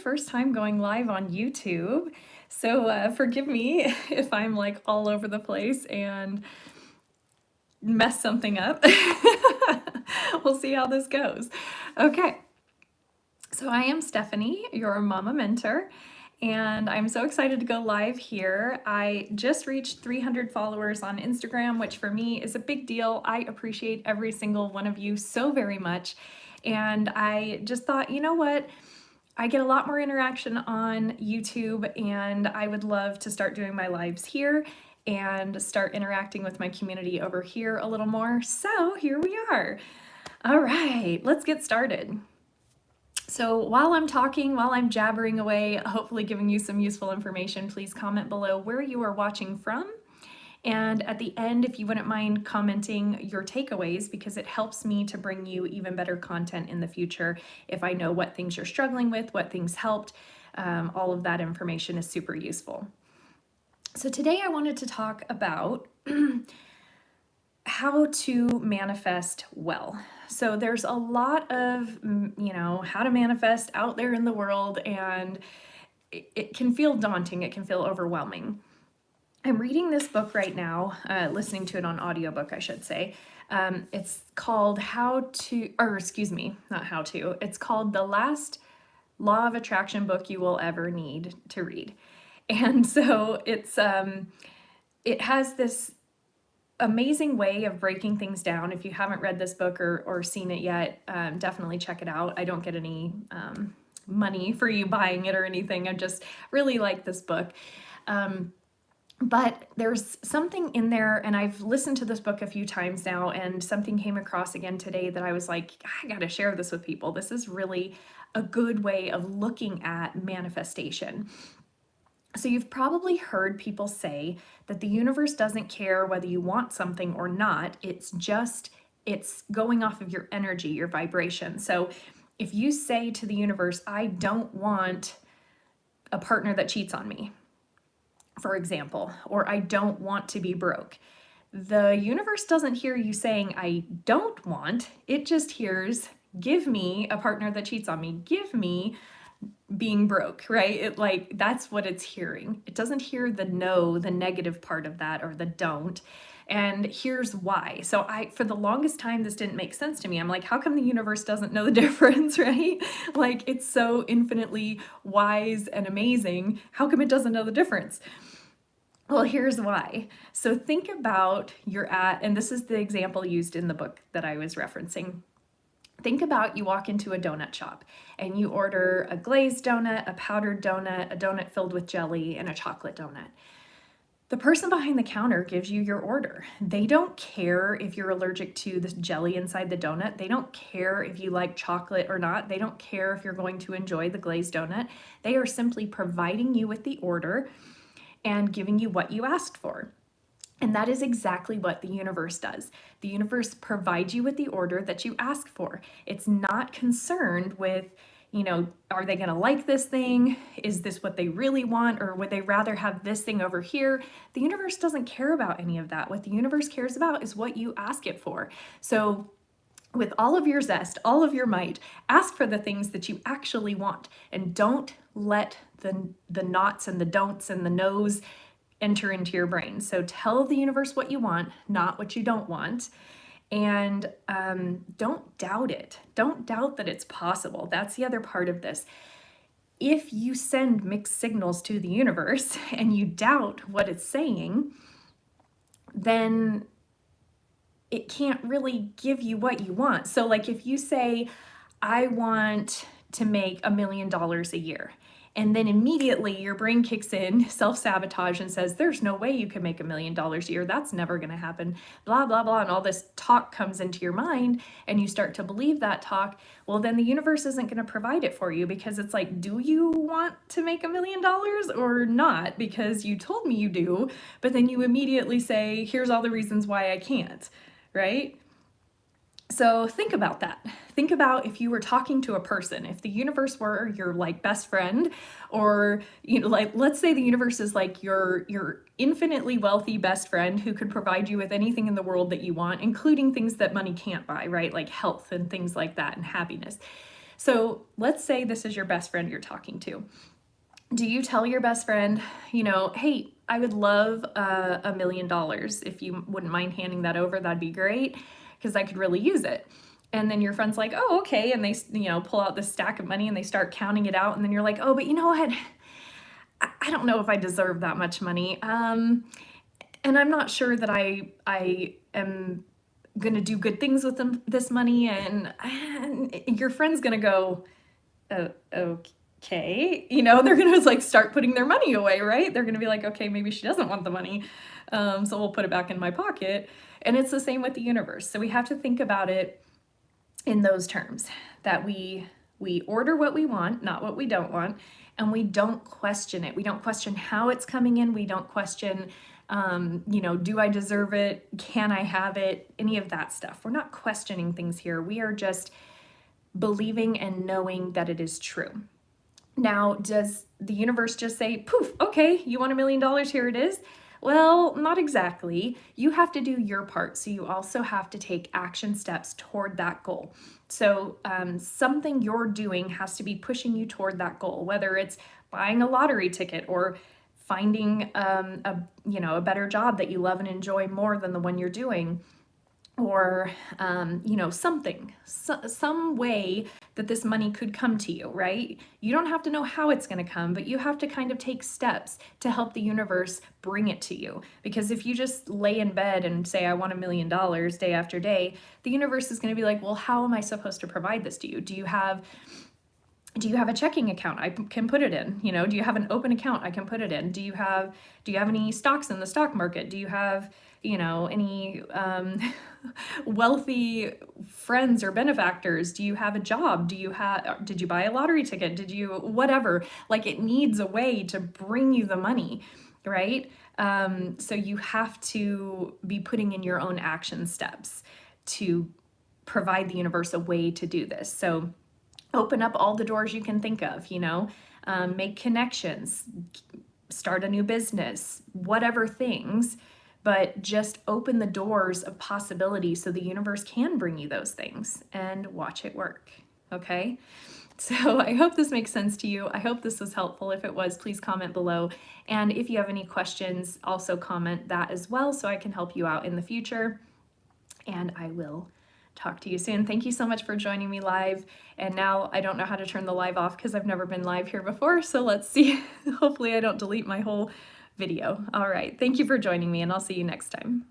first time going live on YouTube, so forgive me if I'm like all over the place and mess something up. We'll see how this goes. Okay, so I am Stephanie, your mama mentor, and I'm so excited to go live here. I just reached 300 followers on Instagram, which for me is a big deal. I appreciate every single one of you so very much. And I just thought, you know what? I get a lot more interaction on YouTube, and I would love to start doing my lives here and start interacting with my community over here a little more. So here we are. All right, let's get started. So while I'm talking, while I'm jabbering away, hopefully giving you some useful information, please comment below where you are watching from. And at the end, if you wouldn't mind commenting your takeaways, because it helps me to bring you even better content in the future. If I know what things you're struggling with, what things helped, all of that information is super useful. So today I wanted to talk about how to manifest well. So there's a lot of, how to manifest out there in the world, and it can feel daunting. It can feel overwhelming. I'm reading this book right now, listening to it on audiobook, I should say. It's called it's called The Last Law of Attraction Book You Will Ever Need to Read. And so it has this amazing way of breaking things down. If you haven't read this book or seen it yet, definitely check it out. I don't get any money for you buying it or anything. I just really like this book. But there's something in there, and I've listened to this book a few times now, and something came across again today that I was like, I gotta share this with people. This is really a good way of looking at manifestation. So you've probably heard people say that the universe doesn't care whether you want something or not. It's going off of your energy, your vibration. So if you say to the universe, I don't want a partner that cheats on me, for example, or I don't want to be broke, the universe doesn't hear you saying, I don't want. It just hears, give me a partner that cheats on me. Give me being broke, right? That's what it's hearing. It doesn't hear the no, the negative part of that, or the don't. And here's why. So for the longest time, this didn't make sense to me. I'm like, how come the universe doesn't know the difference, right? Like, it's so infinitely wise and amazing. How come it doesn't know the difference? Well, here's why. So think about and this is the example used in the book that I was referencing. Think about you walk into a donut shop and you order a glazed donut, a powdered donut, a donut filled with jelly, and a chocolate donut. The person behind the counter gives you your order. They don't care if you're allergic to the jelly inside the donut. They don't care if you like chocolate or not. They don't care if you're going to enjoy the glazed donut. They are simply providing you with the order and giving you what you asked for. And that is exactly what the universe does. The universe provides you with the order that you ask for. It's not concerned with, are they going to like this thing? Is this what they really want? Or would they rather have this thing over here? The universe doesn't care about any of that. What the universe cares about is what you ask it for. So with all of your zest, all of your might, ask for the things that you actually want, and don't let the nots and the don'ts and the no's enter into your brain. So tell the universe what you want, not what you don't want. And don't doubt it. Don't doubt that it's possible. That's the other part of this. If you send mixed signals to the universe and you doubt what it's saying, then it can't really give you what you want. So like if you say, I want to make $1 million a year, and then immediately your brain kicks in, self-sabotage, and says, there's no way you can make $1 million a year. That's never going to happen, blah, blah, blah. And all this talk comes into your mind and you start to believe that talk. Well, then the universe isn't going to provide it for you, because it's like, do you want to make $1 million or not? Because you told me you do, but then you immediately say, here's all the reasons why I can't, right? So think about that. Think about if you were talking to a person, if the universe were your best friend, or let's say the universe is like your infinitely wealthy best friend who could provide you with anything in the world that you want, including things that money can't buy, right? Like health and things like that, and happiness. So let's say this is your best friend you're talking to. Do you tell your best friend, hey, I would love $1 million. If you wouldn't mind handing that over, that'd be great because I could really use it. And then your friend's like, oh, okay. And they, pull out this stack of money and they start counting it out. And then you're like, oh, but you know what? I don't know if I deserve that much money. And I'm not sure that I am going to do good things with this money. And your friend's going to go, oh, okay. They're going to like start putting their money away, right? They're going to be like, okay, maybe she doesn't want the money. So we'll put it back in my pocket. And it's the same with the universe. So we have to think about it in those terms, that we order what we want, not what we don't want, and we don't question it. We don't question how it's coming in. We don't question, do I deserve it? Can I have it? Any of that stuff. We're not questioning things here. We are just believing and knowing that it is true. Now, does the universe just say, poof, okay, you want $1 million, here it is? Well, not exactly. You have to do your part. So you also have to take action steps toward that goal. So something you're doing has to be pushing you toward that goal, whether it's buying a lottery ticket or finding a better job that you love and enjoy more than the one you're doing, or something, some way that this money could come to you, right? You don't have to know how it's going to come, but you have to kind of take steps to help the universe bring it to you. Because if you just lay in bed and say, I want $1 million day after day, the universe is going to be like, well, how am I supposed to provide this to you? Do you have a checking account I can put it in? Do you have an open account I can put it in? Do you have any stocks in the stock market? Do you have any wealthy friends or benefactors? Do you have a job? Did you buy a lottery ticket? Did you whatever? Like, it needs a way to bring you the money, right? So you have to be putting in your own action steps to provide the universe a way to do this. So open up all the doors you can think of, make connections, start a new business, whatever things, but just open the doors of possibility so the universe can bring you those things and watch it work. Okay? So I hope this makes sense to you. I hope this was helpful. If it was, please comment below. And if you have any questions, also comment that as well so I can help you out in the future. And I will talk to you soon. Thank you so much for joining me live. And now I don't know how to turn the live off because I've never been live here before. So let's see. Hopefully I don't delete my whole video. All right. Thank you for joining me, and I'll see you next time.